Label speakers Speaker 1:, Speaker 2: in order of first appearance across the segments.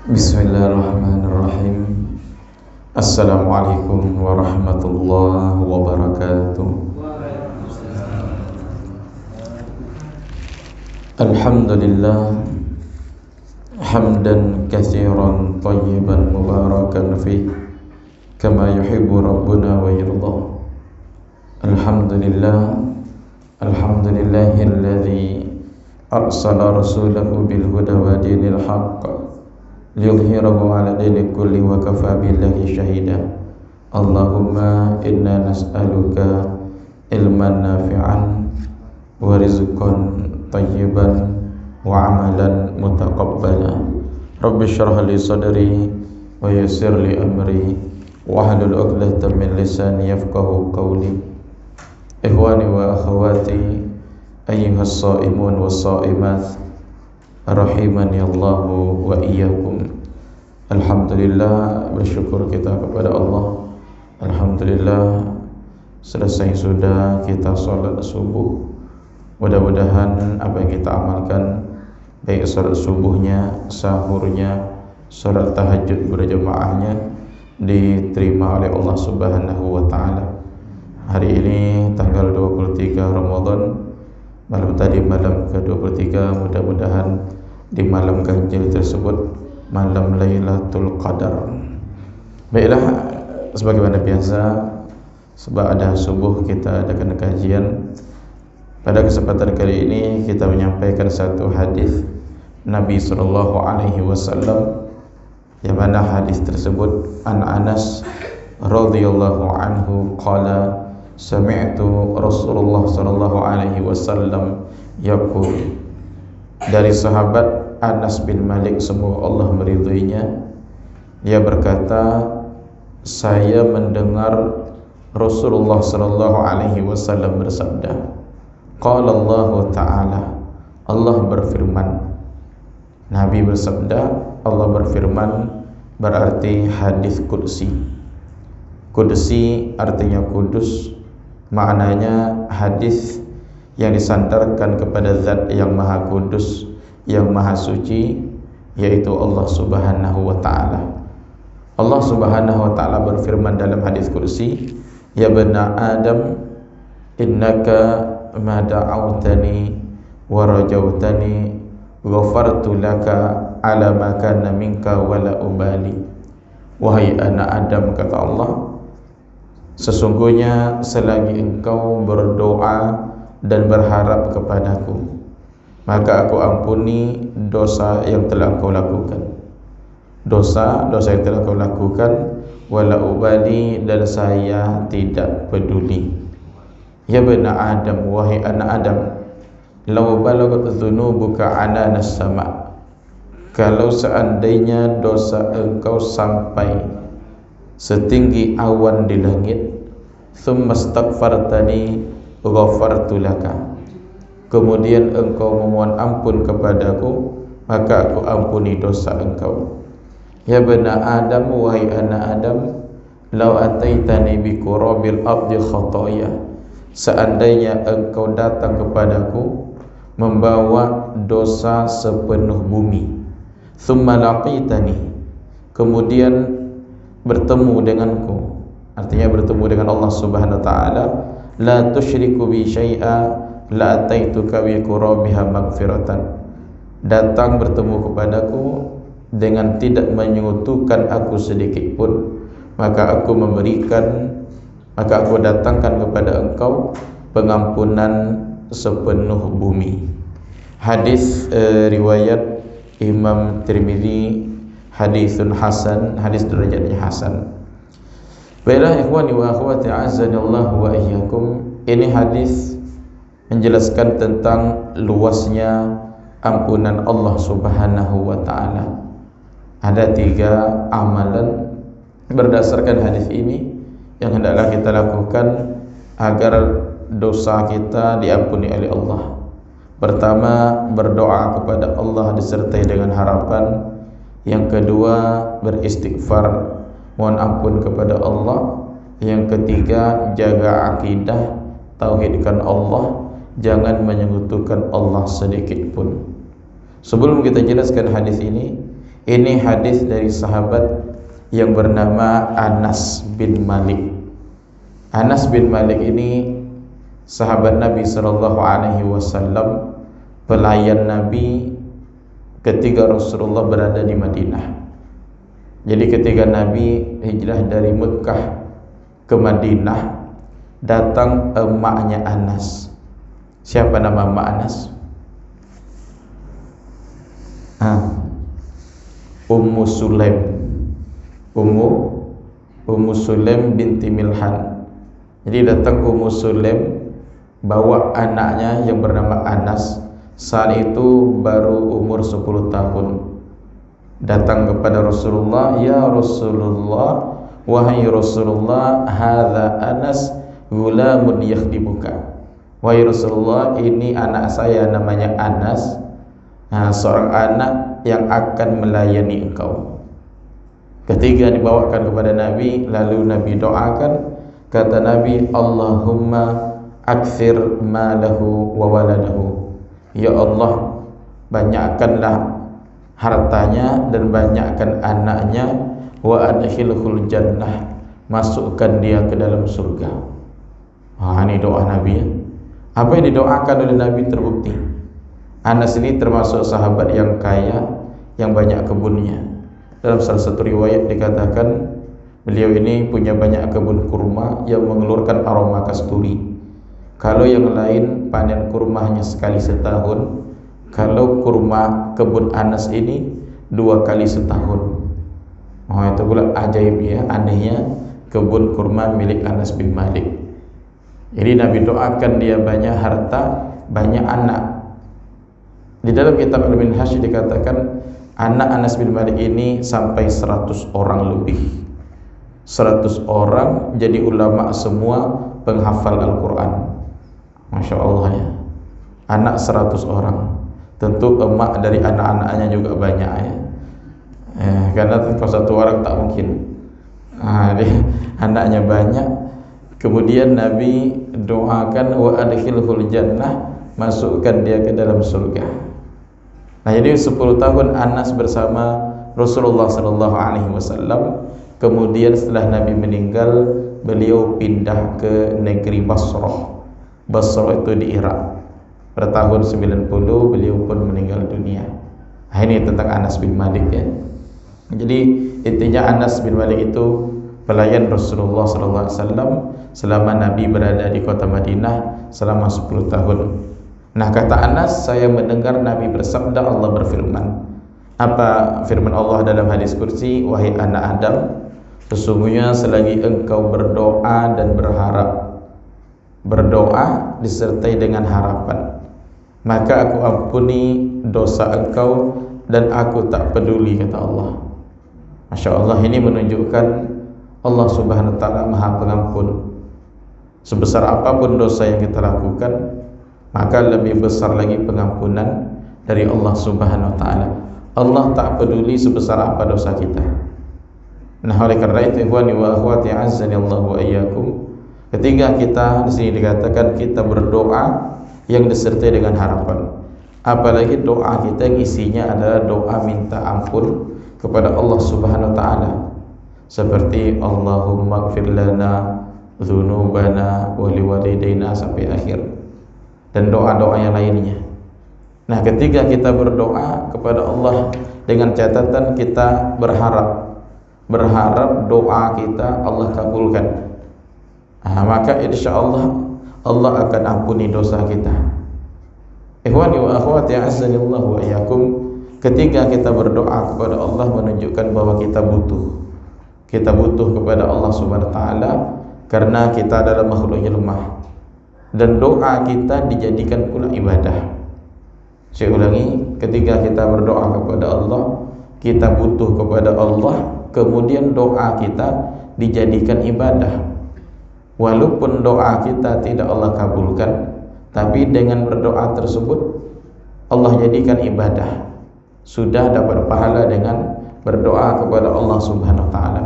Speaker 1: Bismillahirrahmanirrahim. Assalamualaikum warahmatullahi wabarakatuh. Alhamdulillah hamdan katsiran tayyiban mubarakan fih kama yuhibbu rabbuna wa yardah. Alhamdulillahilladzi arsala rasulahu bil huda wa dinil haqq liyudhhirahu ala dini kulli wa kafa billahi syahida. Allahumma inna nas'aluka ilman nafi'an wa rizqan tayyiban wa amalan mutaqabbala. Rabbi shrah li sadri wa yassir li amri wa hlul 'uqdatam min lisani yafqahu qawli. Ikhwani wa akhawati ayyuhas shaimun was shaimat rahimani Allahu wa iyyakum. Alhamdulillah, bersyukur kita kepada Allah. Alhamdulillah selesai sudah kita sholat subuh. Mudah-mudahan apa yang kita amalkan, baik sholat subuhnya, sahurnya, sholat tahajud berjamaahnya, diterima oleh Allah Subhanahu wa ta'ala. Hari ini tanggal 23 Ramadan, malam tadi malam ke-23, mudah-mudahan di malam ganjil tersebut malam Lailatul Qadar. Baiklah, sebagaimana biasa, sebab ada subuh kita adakan kajian. Pada kesempatan kali ini kita menyampaikan satu hadis Nabi sallallahu alaihi wasallam, yang mana hadis tersebut an Anas radhiyallahu anhu qala sami'tu Rasulullah sallallahu alaihi wasallam yaqul. Dari sahabat Anas bin Malik, semoga Allah meridhoinya, dia berkata, saya mendengar Rasulullah sallallahu alaihi wasallam bersabda, qala Allah ta'ala, Allah berfirman. Nabi bersabda, Allah berfirman, berarti hadis qudsi. Qudsi artinya kudus, maknanya hadis yang disandarkan kepada zat yang maha kudus, yang maha suci, yaitu Allah Subhanahu wa ta'ala. Allah Subhanahu wa ta'ala berfirman dalam hadis kursi, ya bana Adam, innaka ma da'awtani wa rajautani ghafartu laka ala ma kana minka wala ubali. Wahai anak Adam, kata Allah, sesungguhnya selagi engkau berdoa dan berharap kepadaku, maka aku ampuni dosa yang telah engkau lakukan. Dosa yang telah engkau lakukan, wala ubali, dan saya tidak peduli. Ya bani Adam, wahai anak Adam, law balagat dzunubuka ananas sama, kalau seandainya dosa engkau sampai setinggi awan di langit, thumma astaghfartani ghafartu laka, kemudian engkau memohon ampun kepadaku, maka aku ampuni dosa engkau. Ya bani Adam, wahai anak Adam, law ataitani bi qurabil ardi khataya, seandainya engkau datang kepadaku membawa dosa sepenuh bumi, thumma laqitani, kemudian bertemu denganku, artinya bertemu dengan Allah Subhanahu wa ta'ala, la tusyriku bi syai'a la ataituka bi qurabiha maghfiratan, datang bertemu kepadaku dengan tidak menyekutukan aku sedikit pun, maka aku datangkan kepada engkau pengampunan sepenuh bumi. Hadis riwayat Imam Tirmidzi, hadisun hasan, hadis derajatnya hasan. Baiklah ikhwani wa akhwati azanillahu wa iyyakum, ini hadis menjelaskan tentang luasnya ampunan Allah Subhanahu wa ta'ala. Ada 3 amalan berdasarkan hadis ini yang hendaklah kita lakukan agar dosa kita diampuni oleh Allah. Pertama, berdoa kepada Allah disertai dengan harapan. Yang kedua, beristighfar, mohon ampun kepada Allah. Yang ketiga, jaga akidah, tauhidkan Allah, jangan menyekutukan Allah sedikit pun. Sebelum kita jelaskan hadis ini, Ini hadis dari sahabat yang bernama Anas bin Malik. Anas bin Malik ini sahabat Nabi sallallahu alaihi wasallam, pelayan Nabi ketika Rasulullah berada di Madinah. Jadi ketika Nabi hijrah dari Mekah ke Madinah, datang emaknya Anas. Siapa nama emak Anas? Ummu Sulaim. Ummu Sulaim binti Milhan. Jadi datang Ummu Sulaim bawa anaknya yang bernama Anas. Saat itu baru umur 10 tahun. Datang kepada Rasulullah, "Ya Rasulullah, wahai Rasulullah, hadza Anas gulamun yakhdimuka." Wahai Rasulullah, ini anak saya namanya Anas, seorang anak yang akan melayani engkau. Ketika dibawakan kepada Nabi, lalu Nabi doakan, kata Nabi, "Allahumma akthir malahu wa waladahu." Ya Allah, banyakkanlah hartanya dan banyakkan anaknya, wa adkhilhul jannah, masukkan dia ke dalam surga. Ini doa Nabi ya. Apa yang didoakan oleh Nabi terbukti. Anas ini termasuk sahabat yang kaya, yang banyak kebunnya. Dalam salah satu riwayat dikatakan beliau ini punya banyak kebun kurma yang mengeluarkan aroma kasturi. Kalau yang lain panen kurmanya sekali setahun, kalau kurma kebun Anas ini 2 kali setahun. Itu pula ajaib ya, anehnya kebun kurma milik Anas bin Malik. Jadi Nabi doakan dia banyak harta, banyak anak. Di dalam kitab Al-Minhaj dikatakan anak Anas bin Malik ini sampai 100 orang lebih. 100 orang jadi ulama semua, penghafal Al-Quran. Masya Allah ya. Anak 100 orang. Tentu emak dari anak-anaknya juga banyak ya. Karena kalau satu orang tak mungkin. Anaknya banyak. Kemudian Nabi doakan, wa adkhilhul jannah, masukkan dia ke dalam surga. Nah, jadi 10 tahun Anas bersama Rasulullah sallallahu alaihi wasallam. Kemudian setelah Nabi meninggal, beliau pindah ke negeri Basrah. Basrah itu di Irak. Pada tahun 90 beliau pun meninggal dunia. Ini tentang Anas bin Malik ya. Jadi intinya Anas bin Malik itu pelayan Rasulullah sallallahu alaihi wasallam selama Nabi berada di kota Madinah selama 10 tahun. Nah, kata Anas, saya mendengar Nabi bersabda, Allah berfirman. Apa firman Allah dalam hadis kursi? Wahai anak Adam, sesungguhnya selagi engkau berdoa dan berdoa disertai dengan harapan, maka aku ampuni dosa engkau dan aku tak peduli, kata Allah. Masya Allah, ini menunjukkan Allah subhanahu wa ta'ala maha pengampun. Sebesar apapun dosa yang kita lakukan, maka lebih besar lagi pengampunan dari Allah subhanahu wa ta'ala. Allah tak peduli sebesar apa dosa kita. Nah, oleh karena itu ikhwani wa akhwati azzani Allah wa iyyakum, ketika kita di sini dikatakan kita berdoa yang disertai dengan harapan, apalagi doa kita yang isinya adalah doa minta ampun kepada Allah subhanahu wa ta'ala, seperti Allahumma ighfir lana dzunubana wa liwalidayna sampai akhir, dan doa-doa yang lainnya. Nah, ketika kita berdoa kepada Allah dengan catatan kita berharap doa kita Allah kabulkan, maka insya Allah Allah akan ampuni dosa kita. Ikhwani wa akhwati a'azzanillahu wa iyyakum, ketika kita berdoa kepada Allah menunjukkan bahwa kita butuh kepada Allah subhanahu wa ta'ala, karena kita adalah makhluk yang lemah, dan doa kita dijadikan pula ibadah. Saya ulangi, ketika kita berdoa kepada Allah, kita butuh kepada Allah, kemudian doa kita dijadikan ibadah. Walaupun doa kita tidak Allah kabulkan, tapi dengan berdoa tersebut Allah jadikan ibadah. Sudah dapat pahala dengan berdoa kepada Allah subhanahu wa ta'ala.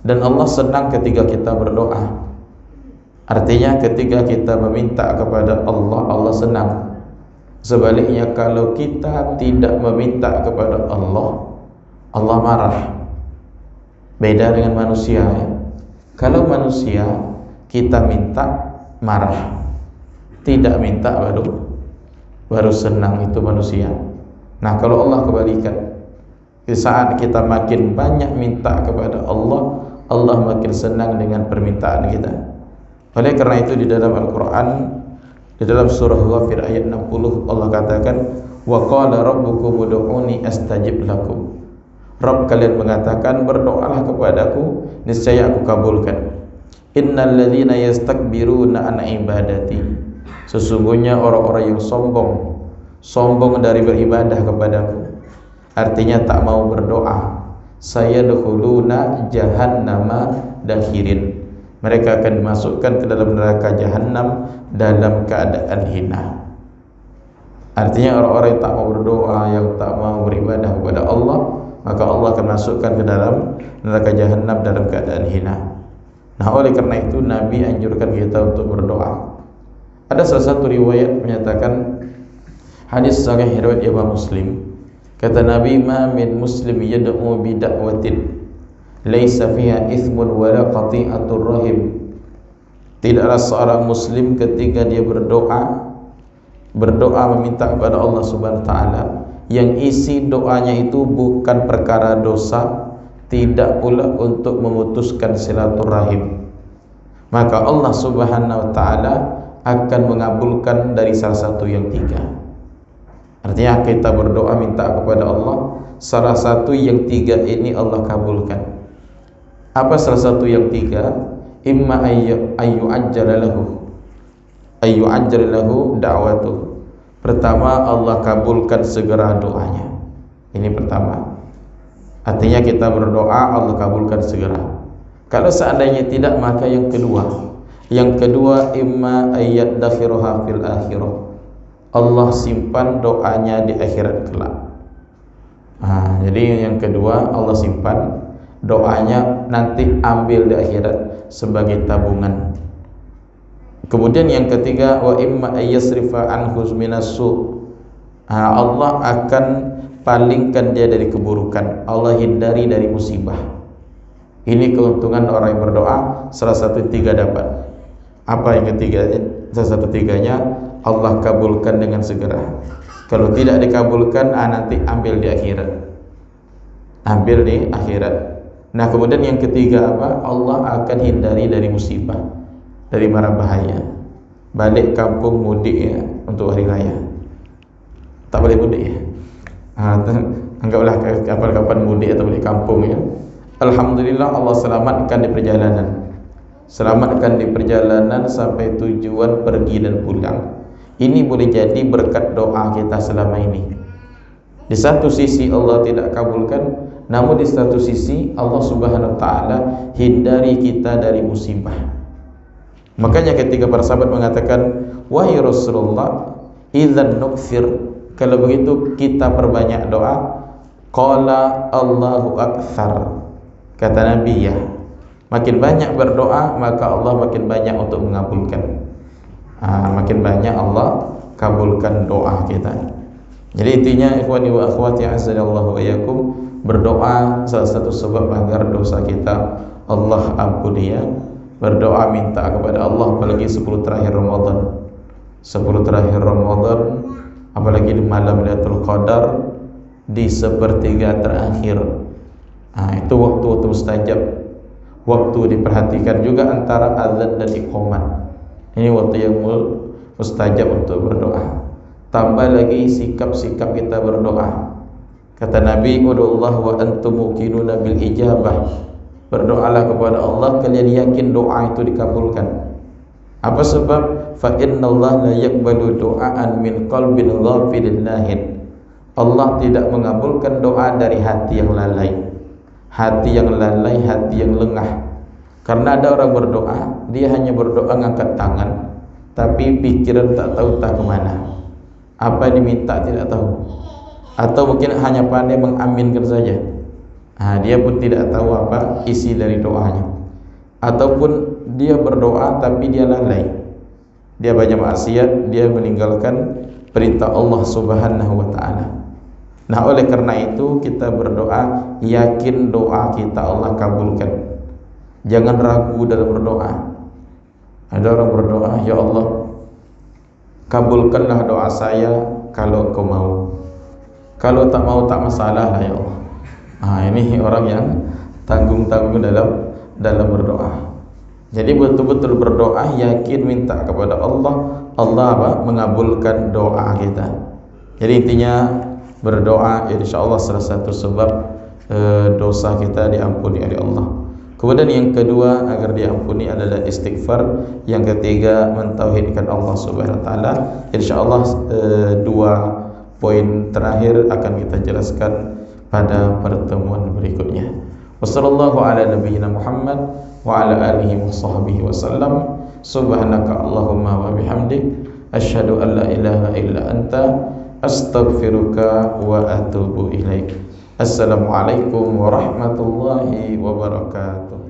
Speaker 1: Dan Allah senang ketika kita berdoa. Artinya ketika kita meminta kepada Allah, Allah senang. Sebaliknya kalau kita tidak meminta kepada Allah, Allah marah. Beda dengan manusia ya. Kalau manusia kita minta marah, tidak minta baru senang, itu manusia. Nah kalau Allah kebalikan, di saat kita makin banyak minta kepada Allah, Allah makin senang dengan permintaan kita. Oleh karena itu di dalam Al-Quran, di dalam surah Ghafir ayat 60, Allah katakan, wa qala rabbukum ud'uni astajib lakum. Rabb kalian mengatakan, berdoalah kepadaku, niscaya aku kabulkan. Innal ladzina yastakbiruna an ibadati. Sesungguhnya orang-orang yang sombong dari beribadah kepadaku, artinya tak mau berdoa, saya dahuluna jahannama dakhirin. Mereka akan dimasukkan ke dalam neraka jahanam dalam keadaan hina. Artinya orang-orang yang tak mau berdoa, yang tak mau beribadah kepada Allah, maka Allah akan masukkan ke dalam neraka jahanam dalam keadaan hina. Nah oleh karena itu Nabi anjurkan kita untuk berdoa. Ada salah satu riwayat menyatakan, hadis sahih riwayat Imam Muslim, kata Nabi, ma min muslim yad'u bi da'watin laisa fiha ithmun wala qati'atur rahim. Tidaklah seorang muslim ketika dia berdoa meminta kepada Allah Subhanahu wa taala, yang isi doanya itu bukan perkara dosa, tidak pula untuk memutuskan silaturahim, maka Allah Subhanahu wa taala akan mengabulkan dari salah satu yang tiga. Artinya kita berdoa minta kepada Allah, salah satu yang tiga ini Allah kabulkan. Apa salah satu yang tiga? Imma ayyu ajjala lahu da'watuh. Pertama, Allah kabulkan segera doanya. Ini pertama. Artinya kita berdoa Allah kabulkan segera. Kalau seandainya tidak, maka yang kedua. Yang kedua, imma ayyadakhiruha fil akhirah. Allah simpan doanya di akhirat kelak. Jadi yang kedua, Allah simpan doanya, nanti ambil di akhirat sebagai tabungan. Kemudian yang ketiga, wa imma ayyasrifa anhu minassu. Allah akan palingkan dia dari keburukan, Allah hindari dari musibah. Ini keuntungan orang yang berdoa, salah satu tiga dapat. Apa yang ketiga? Salah satu tiganya Allah kabulkan dengan segera. Kalau tidak dikabulkan, nanti ambil di akhirat. Ambil di akhirat. Nah kemudian yang ketiga apa? Allah akan hindari dari musibah, dari mara bahaya. Balik kampung mudik ya, untuk hari raya. Tak boleh mudik ya. Anggaplah kapan mudik atau balik kampung ya. Alhamdulillah Allah selamatkan di perjalanan. Selamatkan di perjalanan sampai tujuan pergi dan pulang. Ini boleh jadi berkat doa kita selama ini. Di satu sisi Allah tidak kabulkan, namun di satu sisi Allah Subhanahu wa taala hindari kita dari musibah. Makanya ketika para sahabat mengatakan, wahai Rasulullah, idzan nukfir, kalau begitu kita perbanyak doa. Qala Allahu aktsar. Kata Nabi, ya, makin banyak berdoa maka Allah makin banyak untuk mengabulkan. Makin banyak Allah kabulkan doa kita. Jadi intinya ikhwani wa akhwati azanallahu wa iyyakum, berdoa salah satu sebab agar dosa kita Allah ampuni ya. Berdoa minta kepada Allah, apalagi 10 terakhir Ramadan. 10 terakhir Ramadan, apalagi di malam Lailatul Qadar, di sepertiga terakhir. Itu waktu-waktu mustajab. Waktu diperhatikan juga antara azan dan iqamah. Ini waktu yang mustajab untuk berdoa. Tambah lagi sikap-sikap kita berdoa. Kata Nabi, ud'ullah wa antum muqinuna bil ijabah. Berdoalah kepada Allah kalian yakin doa itu dikabulkan. Apa sebab? Fa innallaha la yaqbalu du'aan min qalbin ghafilin lahin. Allah tidak mengabulkan doa dari hati yang lalai. Hati yang lalai, hati yang lengah. Karena ada orang berdoa, dia hanya berdoa ngangkat tangan, tapi pikiran tak tahu tak kemana. Apa yang diminta tidak tahu. Atau mungkin hanya pandai mengaminkan saja. Dia pun tidak tahu apa isi dari doanya. Ataupun dia berdoa tapi dia lalai. Dia banyak maksiat, dia meninggalkan perintah Allah Subhanahu wa taala. Nah, oleh karena itu kita berdoa yakin doa kita Allah kabulkan. Jangan ragu dalam berdoa. Ada orang berdoa, ya Allah, kabulkanlah doa saya kalau Kau mau. Kalau tak mau tak masalah lah ya Allah. Ini orang yang tanggung-tanggung dalam berdoa. Jadi betul-betul berdoa, yakin minta kepada Allah, Allah mengabulkan doa kita. Jadi intinya berdoa, insya Allah salah satu sebab dosa kita diampuni oleh Allah. Kemudian yang kedua agar diampuni adalah istighfar. Yang ketiga mentauhidkan Allah Subhanahu Wa Taala. Insya Allah dua poin terakhir akan kita jelaskan pada pertemuan berikutnya. Wassallallahu ala nabiyyina Muhammad wa ala alihi wa sahbihi wasallam. Subhanaka Allahumma wa bihamdik asyhadu an la ilaha illa anta astaghfiruka wa atubu ilaik. Assalamualaikum warahmatullahi wabarakatuh.